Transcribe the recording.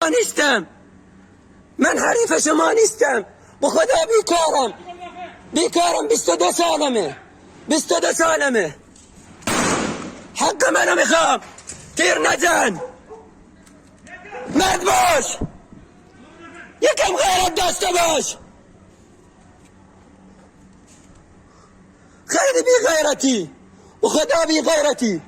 نیستم، من حریف شما نیستم، به خدا بیکارم 22 سالمه حق منو میخوام. تیر نزن، مرد باش، یکم غیرت داشته باش. خیلی بی غیرتی، به خدا بی غیرتی.